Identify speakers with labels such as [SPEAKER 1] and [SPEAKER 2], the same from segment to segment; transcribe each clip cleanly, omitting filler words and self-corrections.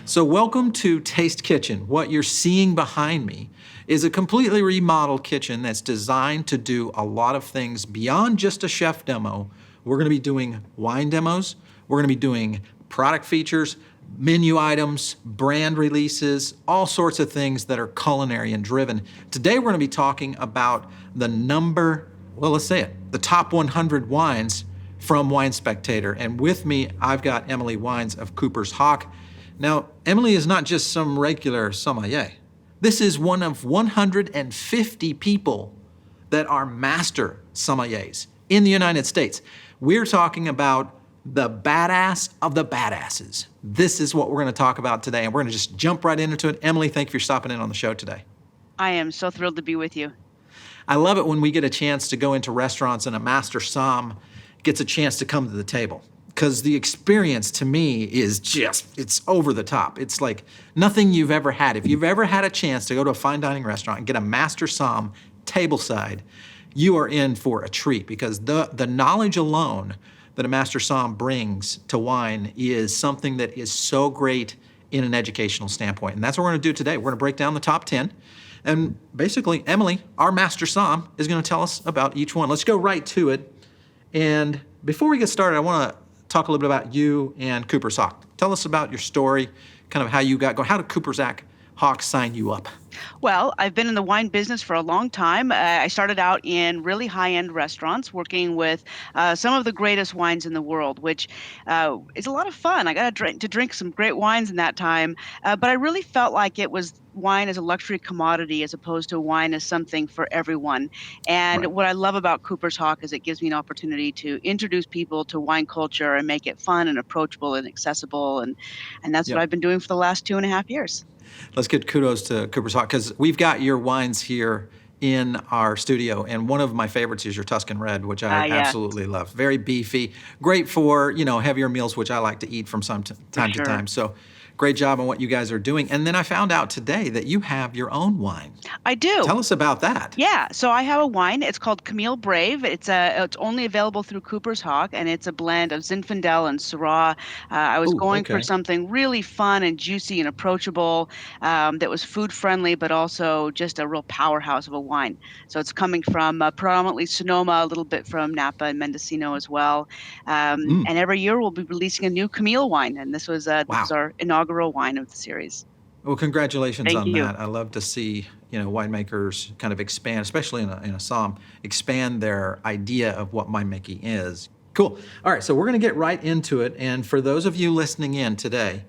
[SPEAKER 1] So welcome to Taste Kitchen. What you're seeing behind me is a completely remodeled kitchen that's designed to do a lot of things beyond just a chef demo. We're gonna be doing wine demos, we're gonna be doing product features, menu items, brand releases, all sorts of things that are culinary and driven. Today we're gonna be talking about the the top 100 wines from Wine Spectator. And with me, I've got Emily Wines of Cooper's Hawk. Now, Emily is not just some regular sommelier. This is one of 150 people that are master sommeliers in the United States. We're talking about the badass of the badasses. This is what we're gonna talk about today, and we're gonna just jump right into it. Emily, thank you for stopping in on the show today.
[SPEAKER 2] I am so thrilled to be with you.
[SPEAKER 1] I love it when we get a chance to go into restaurants and a master som gets a chance to come to the table. Because the experience to me is it's over the top. It's like nothing you've ever had. If you've ever had a chance to go to a fine dining restaurant and get a master som tableside, you are in for a treat, because the knowledge alone that a master som brings to wine is something that is so great in an educational standpoint. And that's what we're gonna do today. We're gonna break down the top 10. And basically, Emily, our master som, is gonna tell us about each one. Let's go right to it. And before we get started, I wanna talk a little bit about you and Cooper's Hawk. Tell us about your story, kind of how you got going. How did Cooper's Hawk sign you up?
[SPEAKER 2] Well, I've been in the wine business for a long time. I started out in really high-end restaurants working with some of the greatest wines in the world, which is a lot of fun. I got to drink some great wines in that time, but I really felt like it was wine as a luxury commodity as opposed to wine as something for everyone. And
[SPEAKER 1] Right.
[SPEAKER 2] what I love about Cooper's Hawk is it gives me an opportunity to introduce people to wine culture and make it fun and approachable and accessible. And that's what
[SPEAKER 1] Yep.
[SPEAKER 2] I've been doing for the last 2.5 years.
[SPEAKER 1] Let's get kudos to Cooper's Hawk, because we've got your wines here in our studio, and one of my favorites is your Tuscan Red, which I
[SPEAKER 2] Yeah,
[SPEAKER 1] absolutely love. Very beefy, great for, heavier meals, which I like to eat from time to
[SPEAKER 2] sure.
[SPEAKER 1] time. So great job on what you guys are doing. And then I found out today that you have your own wine.
[SPEAKER 2] I do.
[SPEAKER 1] Tell us about that.
[SPEAKER 2] Yeah, so I have a wine. It's called Camille Brave. It's only available through Cooper's Hawk, and it's a blend of Zinfandel and Syrah. I was
[SPEAKER 1] Ooh,
[SPEAKER 2] going for
[SPEAKER 1] okay.
[SPEAKER 2] something really fun and juicy and approachable, that was food friendly, but also just a real powerhouse of a wine. So it's coming from predominantly Sonoma, a little bit from Napa and Mendocino as well.
[SPEAKER 1] Mm,
[SPEAKER 2] And every year we'll be releasing a new Camille wine, and this was
[SPEAKER 1] wow.
[SPEAKER 2] our inaugural wine of the series.
[SPEAKER 1] Well, congratulations
[SPEAKER 2] Thank
[SPEAKER 1] on
[SPEAKER 2] you.
[SPEAKER 1] that. I love to see, winemakers kind of expand, especially in a som, expand their idea of what winemaking is. Cool. All right, so we're gonna get right into it. And for those of you listening in today,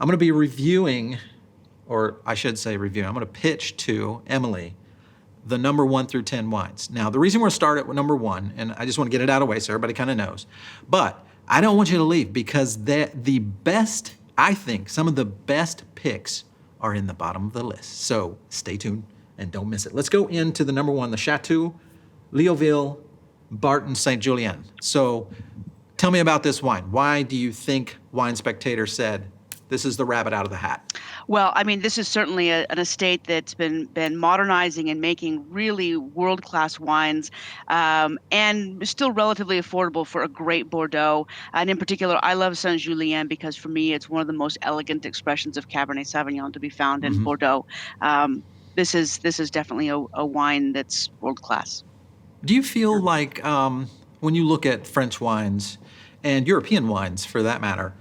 [SPEAKER 1] I'm gonna be reviewing, or I should say reviewing, I'm gonna pitch to Emily the number 1 through 10 wines. Now, the reason we're starting with number 1, and I just wanna get it out of the way so everybody kind of knows, but I don't want you to leave, because the best, I think, some of the best picks are in the bottom of the list. So stay tuned and don't miss it. Let's go into the number 1, the Château, Léoville, Barton, Saint Julien. So tell me about this wine. Why do you think Wine Spectator said this is the rabbit out of the hat?
[SPEAKER 2] Well, I mean, this is certainly an estate that's been modernizing and making really world-class wines, and still relatively affordable for a great Bordeaux. And in particular, I love Saint Julien because for me, it's one of the most elegant expressions of Cabernet Sauvignon to be found in
[SPEAKER 1] Mhm.
[SPEAKER 2] Bordeaux. This is definitely a wine that's world-class.
[SPEAKER 1] Do you feel like when you look at French wines and European wines for that matter,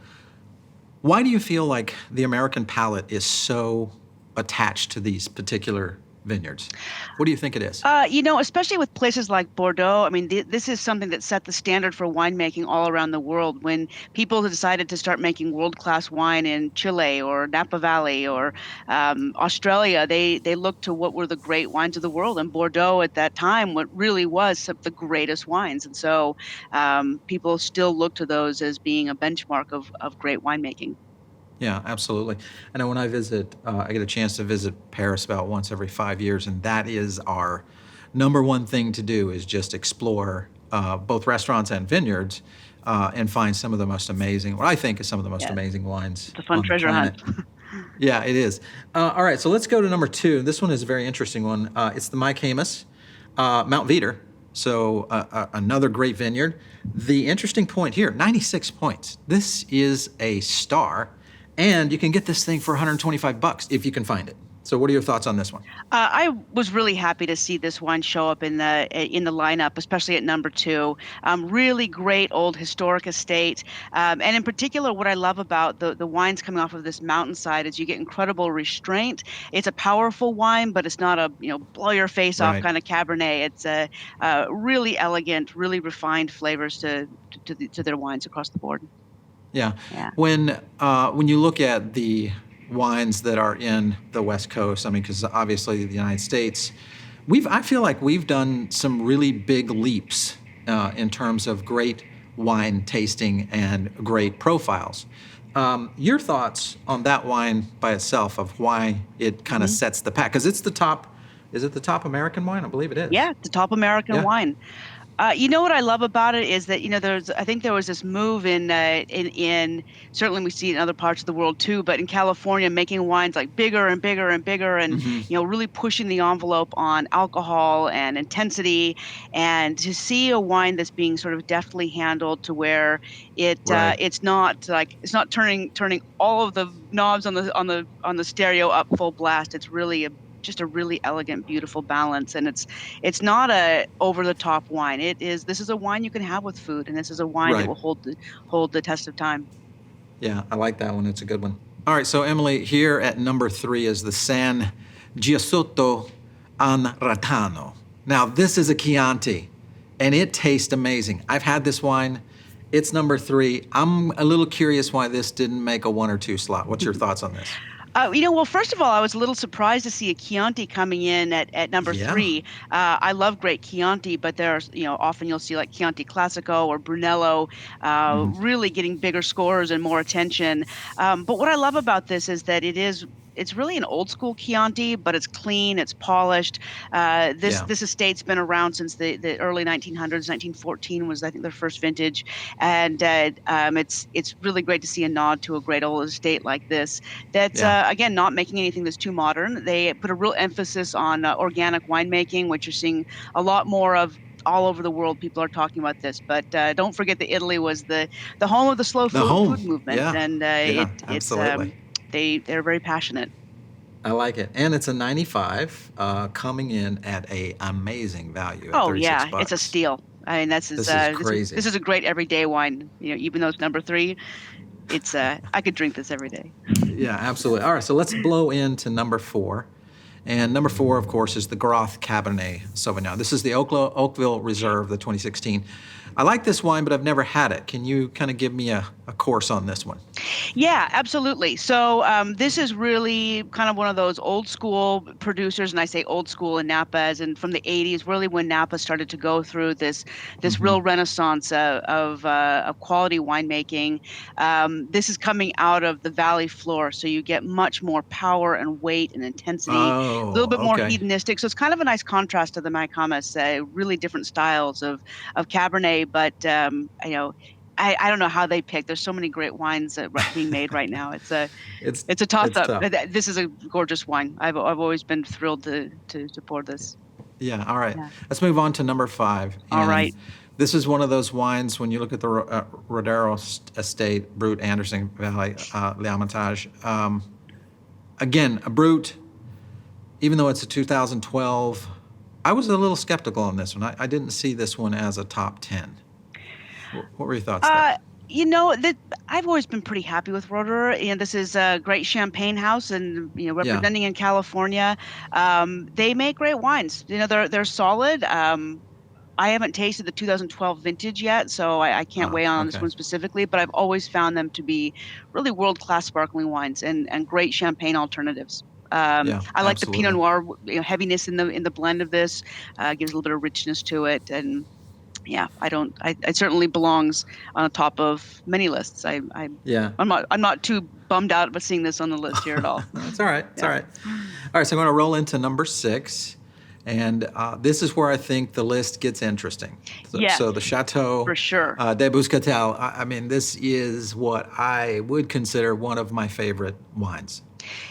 [SPEAKER 1] why do you feel like the American palate is so attached to these particular vineyards? What do you think it is?
[SPEAKER 2] Especially with places like Bordeaux, I mean, this is something that set the standard for winemaking all around the world. When people decided to start making world-class wine in Chile or Napa Valley or Australia, they looked to what were the great wines of the world. And Bordeaux at that time, what really was some of the greatest wines. And so people still look to those as being a benchmark of great winemaking.
[SPEAKER 1] Yeah, absolutely. I know when I visit, I get a chance to visit Paris about once every 5 years, and that is our number 1 thing to do, is just explore both restaurants and vineyards and find some of the most amazing, what I think is some of the most
[SPEAKER 2] Yeah,
[SPEAKER 1] amazing wines
[SPEAKER 2] it's a fun
[SPEAKER 1] on the
[SPEAKER 2] treasure
[SPEAKER 1] planet.
[SPEAKER 2] hunt.
[SPEAKER 1] Yeah, it is. All right, so let's go to number 2. This one is a very interesting one. It's the Mayacamas, Mount Veeder. So another great vineyard. The interesting point here, 96 points. This is a star. And you can get this thing for $125 if you can find it. So what are your thoughts on this one?
[SPEAKER 2] I was really happy to see this wine show up in the lineup, especially at number 2. Really great old historic estate, and in particular, what I love about the wines coming off of this mountainside is you get incredible restraint. It's a powerful wine, but it's not a blow your face off
[SPEAKER 1] Right.
[SPEAKER 2] kind of Cabernet. It's a really elegant, really refined flavors to their wines across the board.
[SPEAKER 1] Yeah.
[SPEAKER 2] Yeah.
[SPEAKER 1] When you look at the wines that are in the West Coast, I mean, because obviously the United States, I feel like we've done some really big leaps in terms of great wine tasting and great profiles. Your thoughts on that wine by itself, of why it kind of sets the pack? Because it's the top, is it the top American wine? I believe it is.
[SPEAKER 2] Yeah, the top American
[SPEAKER 1] Yeah.
[SPEAKER 2] wine. You know what I love about it is that I think there was this move in certainly we see it in other parts of the world too, but in California making wines like bigger and bigger and bigger, and really pushing the envelope on alcohol and intensity, and to see a wine that's being sort of deftly handled to where
[SPEAKER 1] Right.
[SPEAKER 2] it's not turning all of the knobs on the stereo up full blast. It's really just a really elegant, beautiful balance, and it's not a over the top wine. This is a wine you can have with food, and this is a wine that
[SPEAKER 1] Right.
[SPEAKER 2] will hold the test of time.
[SPEAKER 1] Yeah, I like that one. It's a good one. All right, so Emily, here at number 3 is the San Giusto an Rentennano. Now, this is a Chianti, and it tastes amazing. I've had this wine. It's number 3. I'm a little curious why this didn't make a 1 or 2 slot. What's your thoughts on this?
[SPEAKER 2] Well, first of all, I was a little surprised to see a Chianti coming in at number
[SPEAKER 1] Yeah.
[SPEAKER 2] 3. I love great Chianti, but there's, often you'll see like Chianti Classico or Brunello really getting bigger scores and more attention. But what I love about this is that it's really an old school Chianti, but it's clean, it's polished. This estate's been around since the early 1900s. 1914 was, I think, their first vintage, and it's really great to see a nod to a great old estate like this. That's again not making anything that's too modern. They put a real emphasis on organic winemaking, which you're seeing a lot more of. All over the world, people are talking about this, but don't forget that Italy was the home of the slow food movement, and
[SPEAKER 1] absolutely.
[SPEAKER 2] They're very passionate.
[SPEAKER 1] I like it, and it's a 95, coming in at a amazing value. At
[SPEAKER 2] Oh
[SPEAKER 1] 36
[SPEAKER 2] yeah,
[SPEAKER 1] bucks.
[SPEAKER 2] it's a steal. I mean,
[SPEAKER 1] This is crazy.
[SPEAKER 2] This is a great everyday wine. Even though it's number 3, it's I could drink this every day.
[SPEAKER 1] Yeah, absolutely. All right, so let's blow into number 4. And number 4, of course, is the Groth Cabernet Sauvignon. This is the Oakville Reserve, the 2016. I like this wine, but I've never had it. Can you kind of give me a course on this one?
[SPEAKER 2] Yeah, absolutely. So this is really kind of one of those old school producers, and I say old school in Napa as in from the 80s, really when Napa started to go through this real renaissance of quality winemaking. This is coming out of the valley floor, so you get much more power and weight and intensity, a little bit more hedonistic. So it's kind of a nice contrast to the Mayacamas, really different styles of Cabernet, but I don't know how they pick. There's so many great wines being made right now. It's a toss up. This is a gorgeous wine. I've always been thrilled to pour this.
[SPEAKER 1] Yeah. All right.
[SPEAKER 2] Yeah.
[SPEAKER 1] Let's move on to number 5.
[SPEAKER 2] All right.
[SPEAKER 1] This is one of those wines when you look at the Roederer estate, Brut, Anderson Valley, L'Hermitage. Again, a Brut, even though it's a 2012, I was a little skeptical on this one. I didn't see this one as a top 10. What were your thoughts there?
[SPEAKER 2] I've always been pretty happy with Roederer, and this is a great champagne house, and representing in California. They make great wines. They're solid. I haven't tasted the 2012 vintage yet, so I can't weigh on this one specifically, but I've always found them to be really world-class sparkling wines and great champagne alternatives. I like the Pinot Noir heaviness in the blend of this, gives a little bit of richness to it, and yeah, it certainly belongs on the top of many lists. I'm not too bummed out about seeing this on the list here at all.
[SPEAKER 1] It's all right. It's all right. All right, so I'm going to roll into number 6. And this is where I think the list gets interesting. So the Château
[SPEAKER 2] for sure.
[SPEAKER 1] de Beaucastel. I mean, this is what I would consider one of my favorite wines.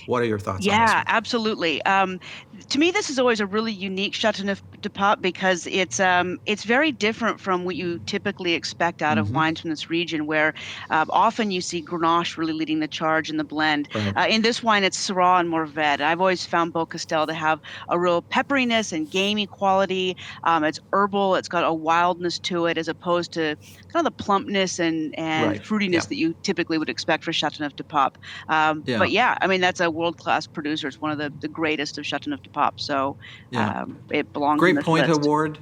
[SPEAKER 1] What are your thoughts on this
[SPEAKER 2] Yeah,
[SPEAKER 1] one?
[SPEAKER 2] absolutely. To me, this is always a really unique Châteauneuf-du-Pape because it's very different from what you typically expect out of
[SPEAKER 1] Mm-hmm.
[SPEAKER 2] wines from this region, where often you see Grenache really leading the charge in the blend.
[SPEAKER 1] Right.
[SPEAKER 2] In this wine, it's Syrah and Mourvèdre. I've always found Beaucastel to have a real pepperiness and gamey quality. It's herbal. It's got a wildness to it, as opposed to kind of the plumpness and
[SPEAKER 1] Right. Yeah.
[SPEAKER 2] fruitiness that you typically would expect for Châteauneuf-du-Pape.
[SPEAKER 1] Yeah.
[SPEAKER 2] But yeah, I mean, that's a world-class producer. It's one of the greatest of Châteauneuf-du-Pape. So
[SPEAKER 1] Yeah.
[SPEAKER 2] it belongs in
[SPEAKER 1] Great
[SPEAKER 2] this
[SPEAKER 1] point
[SPEAKER 2] list.
[SPEAKER 1] award.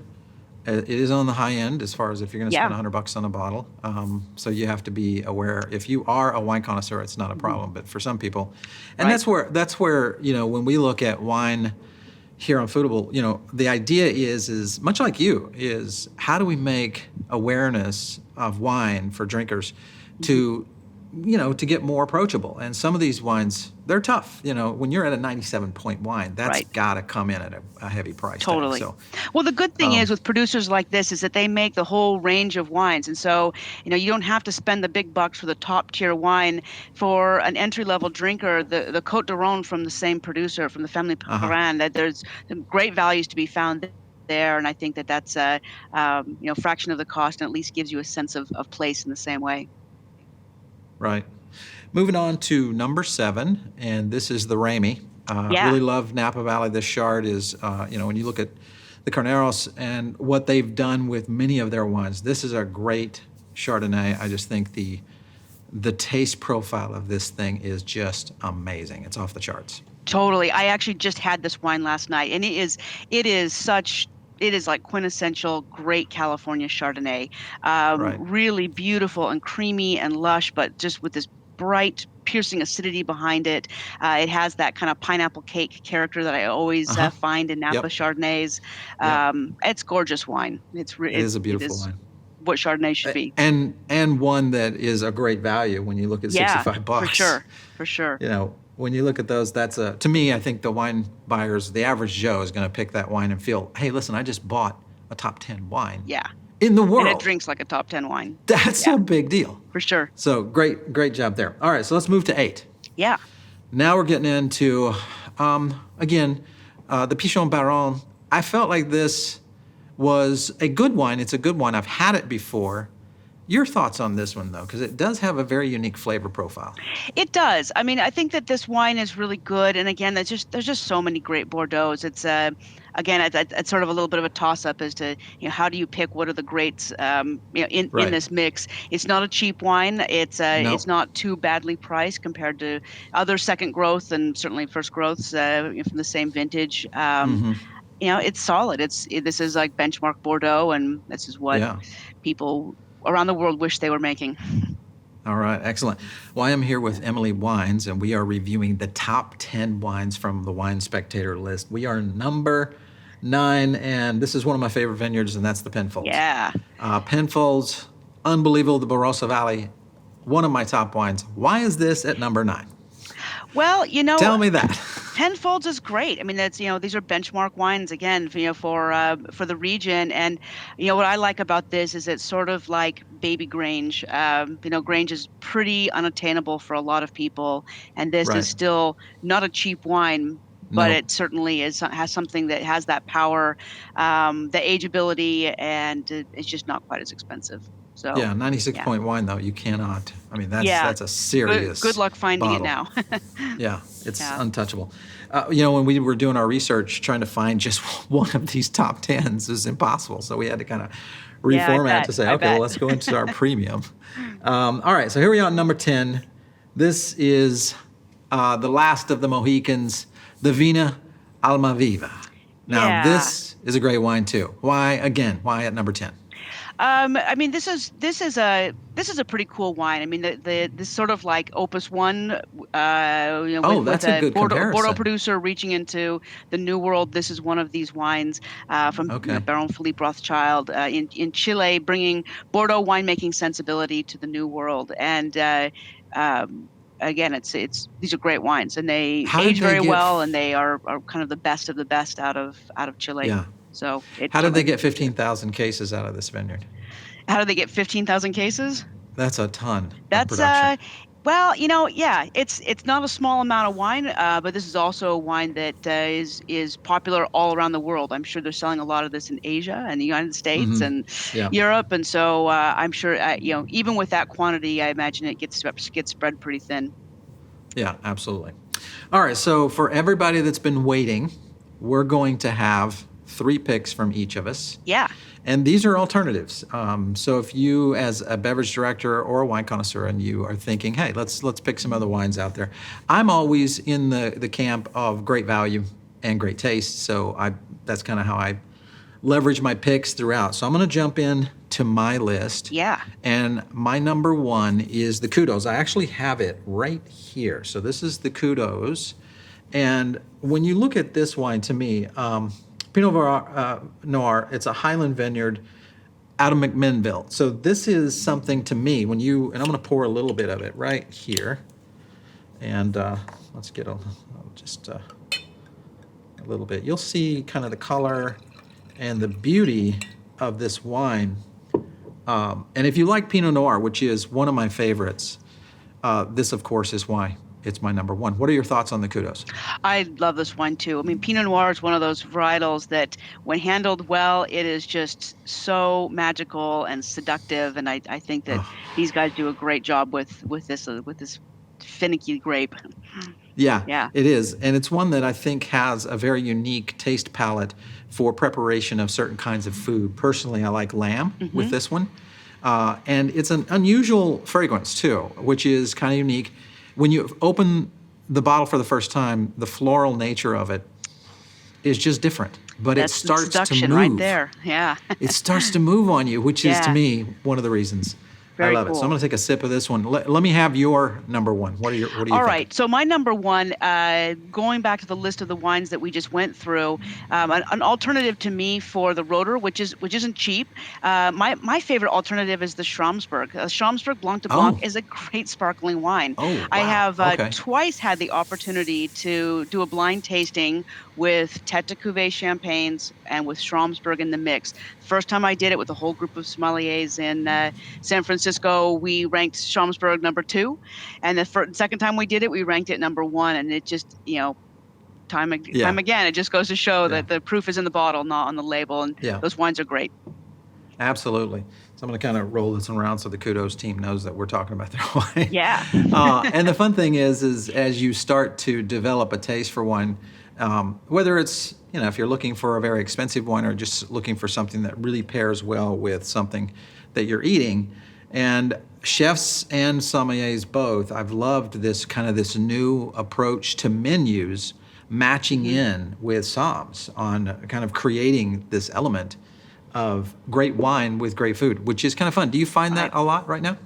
[SPEAKER 1] It is on the high end as far as if you're going to
[SPEAKER 2] Yeah.
[SPEAKER 1] spend $100 on a bottle. So you have to be aware. If you are a wine connoisseur, it's not a problem. But for some people, and
[SPEAKER 2] Right.
[SPEAKER 1] that's where when we look at wine here on Foodable, the idea is much like you, is how do we make awareness of wine for drinkers to to get more approachable. And some of these wines, they're tough. When you're at a 97-point wine, that's
[SPEAKER 2] Right.
[SPEAKER 1] got to come in at a heavy price tag.
[SPEAKER 2] Totally.
[SPEAKER 1] So,
[SPEAKER 2] Well, the good thing is
[SPEAKER 1] um,
[SPEAKER 2] with producers like this is that they make the whole range of wines. And so, you don't have to spend the big bucks for the top tier wine. For an entry level drinker, the Côte d'Aron from the same producer, from the family
[SPEAKER 1] uh-huh.
[SPEAKER 2] Perrin, that there's great values to be found there. And I think that that's a fraction of the cost, and at least gives you a sense of place in the same way.
[SPEAKER 1] Right. Moving on to number 7, and this is the Ramey.
[SPEAKER 2] Yeah.
[SPEAKER 1] Really love Napa Valley. This Chard is, when you look at the Carneros and what they've done with many of their wines, this is a great Chardonnay. I just think the taste profile of this thing is just amazing. It's off the charts.
[SPEAKER 2] Totally. I actually just had this wine last night, and it is like quintessential great California Chardonnay.
[SPEAKER 1] Right.
[SPEAKER 2] Really beautiful and creamy and lush, but just with this bright, piercing acidity behind it. It has that kind of pineapple cake character that I always
[SPEAKER 1] Uh-huh.
[SPEAKER 2] find in Napa
[SPEAKER 1] Yep.
[SPEAKER 2] Chardonnays.
[SPEAKER 1] Yep.
[SPEAKER 2] It's gorgeous wine. It
[SPEAKER 1] It is a
[SPEAKER 2] it
[SPEAKER 1] beautiful
[SPEAKER 2] is
[SPEAKER 1] wine.
[SPEAKER 2] what Chardonnay should be.
[SPEAKER 1] And one that is a great value when you look at
[SPEAKER 2] Yeah,
[SPEAKER 1] $65.
[SPEAKER 2] for sure, for sure.
[SPEAKER 1] When you look at those, to me, I think the wine buyers, the average Joe is going to pick that wine and feel, hey, listen, I just bought a top 10 wine
[SPEAKER 2] Yeah,
[SPEAKER 1] in the world.
[SPEAKER 2] and it drinks like a top 10 wine.
[SPEAKER 1] That's
[SPEAKER 2] Yeah,
[SPEAKER 1] a big deal.
[SPEAKER 2] for sure.
[SPEAKER 1] So great job there. All right, so let's move to 8.
[SPEAKER 2] Yeah.
[SPEAKER 1] Now we're getting into, again, the Pichon Baron. I felt like this was a good wine. It's a good wine. I've had it before. Your thoughts on this one, though, because it does have a very unique flavor profile.
[SPEAKER 2] It does. I mean, I think that this wine is really good. And again, there's just so many great Bordeaux's. It's again, it's sort of a little bit of a toss up as to how do you pick what are the greats in
[SPEAKER 1] Right.
[SPEAKER 2] this mix. It's not a cheap wine. It's
[SPEAKER 1] No.
[SPEAKER 2] it's not too badly priced compared to other second growth and certainly first growths from the same vintage.
[SPEAKER 1] Mm-hmm.
[SPEAKER 2] It's solid. This is like benchmark Bordeaux, and this is what
[SPEAKER 1] Yeah.
[SPEAKER 2] people around the world wish they were making.
[SPEAKER 1] All right, excellent. Well, I am here with Emily Wines, and we are reviewing the top 10 wines from the Wine Spectator list. We are number 9, and this is one of my favorite vineyards, and that's the Penfolds.
[SPEAKER 2] Yeah.
[SPEAKER 1] Penfolds, unbelievable, the Barossa Valley, one of my top wines. Why is this at number 9?
[SPEAKER 2] Well,
[SPEAKER 1] Tell me that.
[SPEAKER 2] Penfolds is great. I mean, that's these are benchmark wines again, for the region. And what I like about this is it's sort of like baby Grange. Grange is pretty unattainable for a lot of people, and this
[SPEAKER 1] Right.
[SPEAKER 2] is still not a cheap wine, but
[SPEAKER 1] No.
[SPEAKER 2] it certainly has something that has that power, the ageability, and it's just not quite as expensive. So
[SPEAKER 1] Yeah, 96
[SPEAKER 2] yeah.
[SPEAKER 1] point wine, though, you cannot. I mean,
[SPEAKER 2] Yeah.
[SPEAKER 1] that's a serious
[SPEAKER 2] Good luck finding it
[SPEAKER 1] bottle.
[SPEAKER 2] now.
[SPEAKER 1] Yeah, it's
[SPEAKER 2] Yeah.
[SPEAKER 1] untouchable. When we were doing our research, trying to find just one of these top 10s is impossible. So we had to kind of
[SPEAKER 2] Yeah, I
[SPEAKER 1] reformat
[SPEAKER 2] bet.
[SPEAKER 1] to say,
[SPEAKER 2] I
[SPEAKER 1] okay, well,
[SPEAKER 2] bet.
[SPEAKER 1] let's go into our premium. All right, so here we are at number 10. This is the last of the Mohicans, the Vina Almaviva. Now,
[SPEAKER 2] Yeah.
[SPEAKER 1] this is a great wine, too. Why at number 10?
[SPEAKER 2] I mean, this is a pretty cool wine. I mean, this sort of like Opus One,
[SPEAKER 1] Oh, that's a good
[SPEAKER 2] Bordeaux
[SPEAKER 1] comparison.
[SPEAKER 2] producer reaching into the New World. This is one of these wines from
[SPEAKER 1] Okay.
[SPEAKER 2] Baron Philippe Rothschild in Chile, bringing Bordeaux winemaking sensibility to the New World. And again, these are great wines, and they
[SPEAKER 1] How did
[SPEAKER 2] age
[SPEAKER 1] they
[SPEAKER 2] very
[SPEAKER 1] get
[SPEAKER 2] well, and they are kind of the best out of Chile.
[SPEAKER 1] Yeah.
[SPEAKER 2] So
[SPEAKER 1] How did they get 15,000 cases out of this vineyard?
[SPEAKER 2] How did they get 15,000 cases?
[SPEAKER 1] That's a ton of
[SPEAKER 2] That's
[SPEAKER 1] production.
[SPEAKER 2] Well, yeah, it's not a small amount of wine, but this is also a wine that is popular all around the world. I'm sure they're selling a lot of this in Asia and the United States
[SPEAKER 1] Hmm.
[SPEAKER 2] and
[SPEAKER 1] Yeah.
[SPEAKER 2] Europe, and so I'm sure even with that quantity, I imagine it gets spread pretty thin.
[SPEAKER 1] Yeah, absolutely. All right, so for everybody that's been waiting, we're going to have 3 picks from each of us.
[SPEAKER 2] Yeah.
[SPEAKER 1] And these are alternatives. So if you, as a beverage director or a wine connoisseur, and you are thinking, hey, let's pick some other wines out there, I'm always in the camp of great value and great taste. So that's kind of how I leverage my picks throughout. So I'm going to jump in to my list.
[SPEAKER 2] Yeah.
[SPEAKER 1] And my number 1 is the Kudos. I actually have it right here. So this is the Kudos. And when you look at this wine, to me, Pinot Noir, it's a Highland vineyard out of McMinnville. So this is something to me, and I'm going to pour a little bit of it right here. And let's get just a little bit. You'll see kind of the color and the beauty of this wine. And if you like Pinot Noir, which is one of my favorites, this, of course, is why it's my number 1. What are your thoughts on the Kudos?
[SPEAKER 2] I love this wine too. I mean, Pinot Noir is one of those varietals that, when handled well, it is just so magical and seductive. And I think that these guys do a great job with this finicky grape.
[SPEAKER 1] Yeah,
[SPEAKER 2] Yeah.
[SPEAKER 1] it is. And it's one that I think has a very unique taste palette for preparation of certain kinds of food. Personally, I like lamb with this one. And it's an unusual fragrance too, which is kind of unique. When you open the bottle for the first time, the floral nature of it is just different. But
[SPEAKER 2] That's
[SPEAKER 1] it starts to
[SPEAKER 2] seduction
[SPEAKER 1] move.
[SPEAKER 2] right there. Yeah.
[SPEAKER 1] It starts to move on you, which is, to
[SPEAKER 2] Yeah.
[SPEAKER 1] me, one of the reasons
[SPEAKER 2] Very
[SPEAKER 1] I love it. So
[SPEAKER 2] cool.
[SPEAKER 1] I'm going to take a sip of this one. Let me have your number 1. What are you
[SPEAKER 2] All
[SPEAKER 1] thinking?
[SPEAKER 2] right. So my number 1, going back to the list of the wines that we just went through, an alternative to me for the Roederer, which isn't cheap. My favorite alternative is the Schramsberg. Schramsberg Blanc de Blanc
[SPEAKER 1] Oh.
[SPEAKER 2] is a great sparkling wine.
[SPEAKER 1] Oh,
[SPEAKER 2] I
[SPEAKER 1] wow.
[SPEAKER 2] have
[SPEAKER 1] Okay.
[SPEAKER 2] twice had the opportunity to do a blind tasting with Tête de Cuvée champagnes and with Schramsberg in the mix. First time I did it with a whole group of sommeliers in San Francisco, we ranked Schramsberg number 2, and the second time we did it, we ranked it number 1, and it just, time
[SPEAKER 1] Yeah.
[SPEAKER 2] again, it just goes to show
[SPEAKER 1] Yeah.
[SPEAKER 2] that the proof is in the bottle, not on the label, and
[SPEAKER 1] Yeah.
[SPEAKER 2] those wines are great.
[SPEAKER 1] Absolutely. So I'm going to kind of roll this around so the Kudos team knows that we're talking about their wine.
[SPEAKER 2] Yeah.
[SPEAKER 1] And the fun thing is as you start to develop a taste for wine, whether it's, if you're looking for a very expensive wine or just looking for something that really pairs well with something that you're eating, and chefs and sommeliers both, I've loved this new approach to menus matching in with somms on kind of creating this element of great wine with great food, which is kind of fun. Do you find that a lot right now?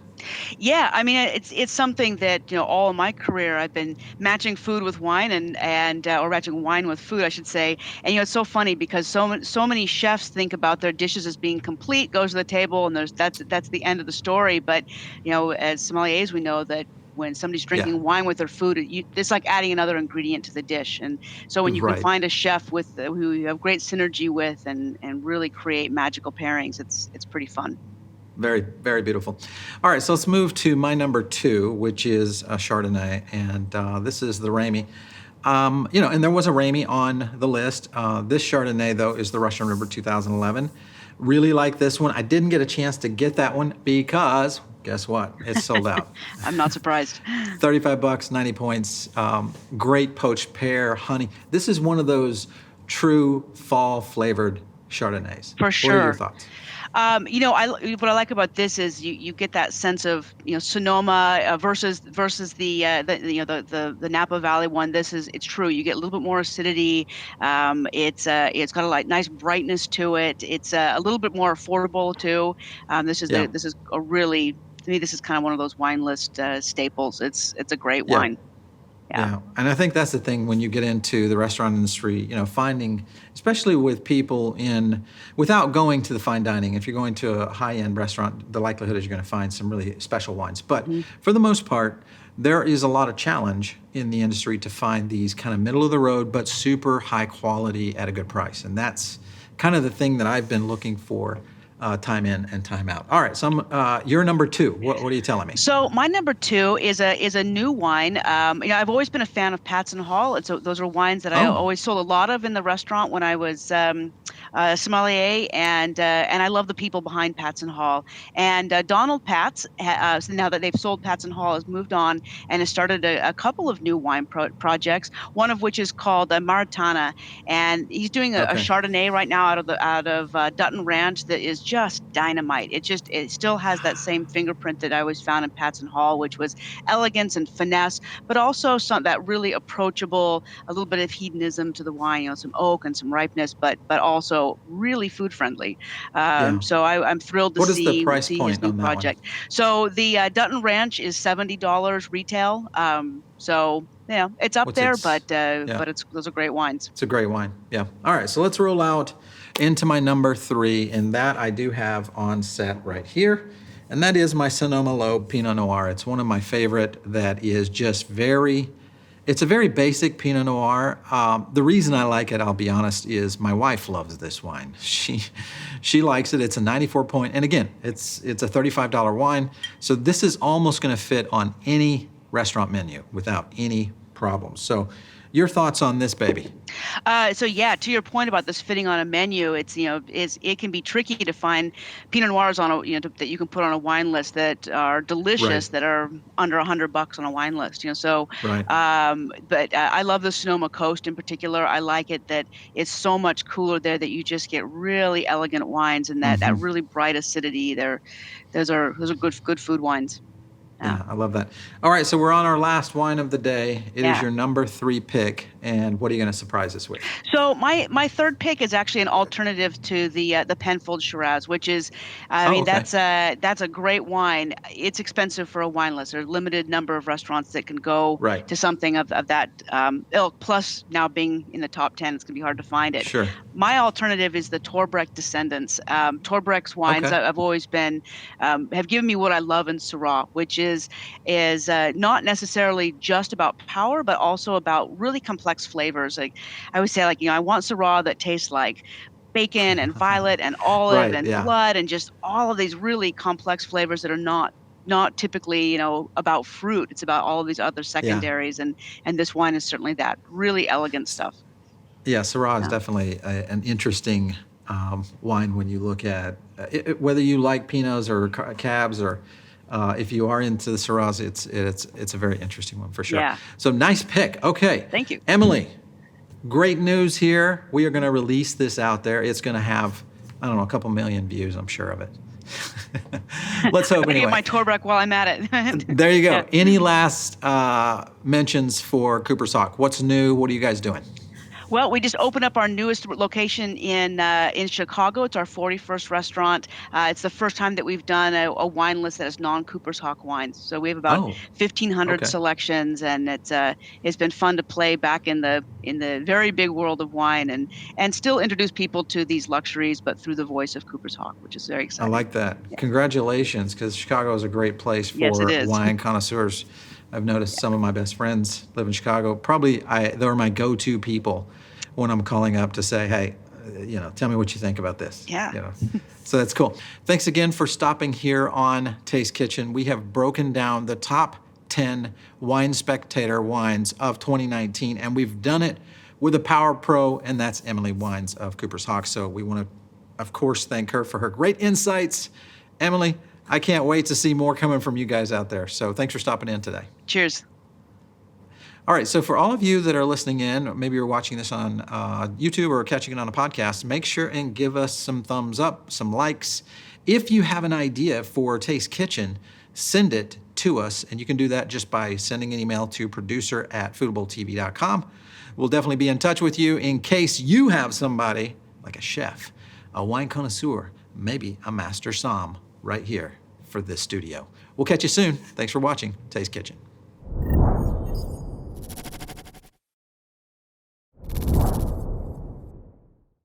[SPEAKER 2] Yeah, I mean, it's something that, all of my career I've been matching food with wine and or matching wine with food, I should say. And it's so funny because so many chefs think about their dishes as being complete, goes to the table, and that's the end of the story. But as sommeliers, we know that when somebody's drinking wine with their food, it's like adding another ingredient to the dish. And so when you can
[SPEAKER 1] Right.
[SPEAKER 2] find a chef who you have great synergy with and really create magical pairings, it's pretty fun.
[SPEAKER 1] Very, very beautiful. All right, so let's move to my number 2, which is a Chardonnay, and this is the Ramey. And there was a Ramey on the list. This Chardonnay, though, is the Russian River 2011. Really like this one. I didn't get a chance to get that one because, guess what? It's sold out.
[SPEAKER 2] I'm not surprised.
[SPEAKER 1] $35, 90 points. Great poached pear, honey. This is one of those true fall-flavored Chardonnays.
[SPEAKER 2] For sure.
[SPEAKER 1] What are your thoughts?
[SPEAKER 2] What I like about this is you get that sense of Sonoma versus the Napa Valley one. It's true. You get a little bit more acidity. It's got a nice brightness to it. It's a little bit more affordable too. This is a really, to me, this is kind of one of those wine list staples. It's a great wine.
[SPEAKER 1] Yeah, and I think that's the thing when you get into the restaurant industry, finding, especially with people without going to the fine dining, if you're going to a high-end restaurant, the likelihood is you're going to find some really special wines. But for the most part, there is a lot of challenge in the industry to find these kind of middle-of-the-road but super high quality at a good price. And that's kind of the thing that I've been looking for time in and time out. All right, so you're number 2. What are you telling me?
[SPEAKER 2] So my number 2 is a new wine. I've always been a fan of Patson Hall, and so those are wines that I always sold a lot of in the restaurant when I was sommelier, and I love the people behind Patson Hall. And Donald Patz, so now that they've sold Patson Hall, has moved on and has started a couple of new wine projects. One of which is called Maritana, and he's doing a Chardonnay right now out of Dutton Ranch that is just dynamite. It still has that same fingerprint that I always found in Patson Hall, which was elegance and finesse, but also that really approachable, a little bit of hedonism to the wine, some oak and some ripeness, but also really food friendly. So I'm thrilled to
[SPEAKER 1] what is
[SPEAKER 2] see
[SPEAKER 1] the price point
[SPEAKER 2] his new
[SPEAKER 1] on that
[SPEAKER 2] project.
[SPEAKER 1] one?
[SPEAKER 2] So the Dutton Ranch is $70 retail. So it's up there, but those are great wines.
[SPEAKER 1] It's a great wine. Yeah. All right, so let's roll out into my number 3, and that I do have on set right here, and that is my Sonoma Loeb Pinot Noir. It's one of my favorite. That is just it's a very basic Pinot Noir. The reason I like it, I'll be honest, is my wife loves this wine. She likes it. It's a 94 point, and again, it's a $35 wine. So this is almost going to fit on any restaurant menu without any problems. So your thoughts on this baby?
[SPEAKER 2] To your point about this fitting on a menu, it can be tricky to find Pinot Noirs on that you can put on a wine list that are delicious, that are under $100 on a wine list. But I love the Sonoma Coast in particular. I like it that it's so much cooler there that you just get really elegant wines and that really bright acidity. Those are good food wines.
[SPEAKER 1] Yeah, I love that. All right, so we're on our last wine of the day. It is your number 3 pick, and what are you going to surprise us with?
[SPEAKER 2] So my third pick is actually an alternative to the Penfolds Shiraz, which is, that's a great wine. It's expensive for a wine list. There's a limited number of restaurants that can go to something of that ilk. Plus, now being in the top 10, it's going to be hard to find it.
[SPEAKER 1] Sure.
[SPEAKER 2] My alternative is the Torbreck Descendants. Torbreck's wines I've always been have given me what I love in Syrah, which is not necessarily just about power, but also about really complex flavors. Like I would say, I want Syrah that tastes like bacon and violet and olive and blood and just all of these really complex flavors that are not typically, about fruit. It's about all of these other secondaries, and this wine is certainly that really elegant stuff.
[SPEAKER 1] Yeah, Syrah is definitely an interesting wine when you look at whether you like Pinots or Cabs or. If you are into the Shiraz, it's a very interesting one for sure.
[SPEAKER 2] Yeah.
[SPEAKER 1] So nice pick. Okay.
[SPEAKER 2] Thank you.
[SPEAKER 1] Emily, great news here. We are going to release this out there. It's going to have, a couple million views, I'm sure of it. Let's hope anyway.
[SPEAKER 2] Get my Torbreck while I'm at it.
[SPEAKER 1] There you go. Yeah. Any last mentions for Cooper's Hawk? What's new? What are you guys doing?
[SPEAKER 2] Well, we just opened up our newest location in Chicago. It's our 41st restaurant. It's the first time that we've done a wine list that has non-Cooper's Hawk wines. So we have about 1,500 selections, and it's been fun to play back in the very big world of wine and still introduce people to these luxuries, but through the voice of Cooper's Hawk, which is very exciting.
[SPEAKER 1] I like that. Yeah. Congratulations, because Chicago is a great place for wine connoisseurs. I've noticed some of my best friends live in Chicago. Probably they're my go-to people when I'm calling up to say, hey, tell me what you think about this.
[SPEAKER 2] Yeah.
[SPEAKER 1] So that's cool. Thanks again for stopping here on Taste Kitchen. We have broken down the top 10 Wine Spectator wines of 2019, and we've done it with a Power Pro, and that's Emily Wines of Cooper's Hawk. So we want to, of course, thank her for her great insights. Emily, I can't wait to see more coming from you guys out there. So thanks for stopping in today.
[SPEAKER 2] Cheers.
[SPEAKER 1] All right, so for all of you that are listening in, or maybe you're watching this on YouTube or catching it on a podcast, make sure and give us some thumbs up, some likes. If you have an idea for Taste Kitchen, send it to us, and you can do that just by sending an email to producer@foodabletv.com. We'll definitely be in touch with you in case you have somebody, like a chef, a wine connoisseur, maybe a master somm right here for this studio. We'll catch you soon. Thanks for watching Taste Kitchen.